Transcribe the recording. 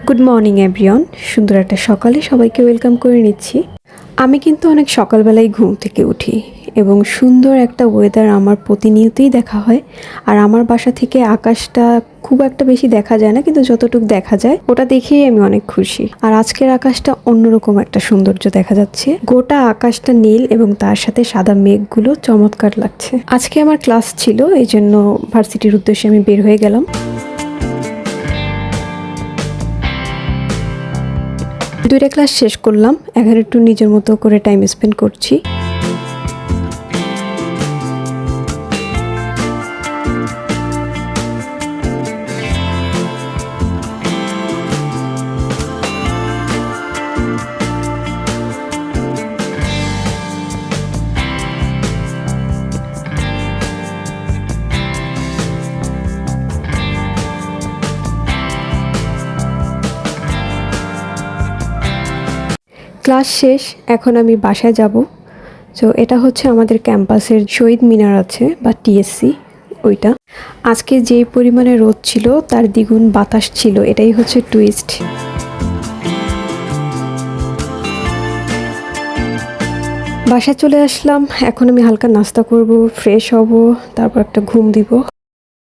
Good morning everyone. সুন্দর একটা সকালে সবাইকে ওয়েলকাম করে নিচ্ছি। আমি কিন্তু অনেক সকালবেলায় ঘুম থেকে উঠি এবং সুন্দর একটা ওয়েদার আমার প্রতিনিয়তই দেখা হয়। আর আমার বাসা থেকে আকাশটা খুব একটা বেশি দেখা যায় না, কিন্তু যতটুকু দেখা যায় ওটা দেখেই আমি অনেক খুশি। আর আজকের আকাশটা অন্যরকম একটা সৌন্দর্য দেখা যাচ্ছে। গোটা আকাশটা নীল এবং তার সাথে সাদা মেঘগুলো চমৎকার লাগছে। আজকে আমার ক্লাস ছিল, এই জন্য ভার্সিটির উদ্দেশ্যে আমি বের হয়ে গেলাম। দুইটা ক্লাস শেষ করলাম, এখন একটু নিজের মতো করে টাইম স্পেন্ড করছি। ক্লাস শেষ, এখন আমি বাসায় যাব। তো এটা হচ্ছে আমাদের ক্যাম্পাসের শহীদ মিনার আছে বা টিএসসি, ওইটা। আজকে যে পরিমাণে রোদ ছিল তার দ্বিগুণ বাতাস ছিল, এটাই হচ্ছে টুইস্ট। বাসায় চলে আসলাম, এখন আমি হালকা নাস্তা করব, ফ্রেশ হব, তারপর একটা ঘুম দিব।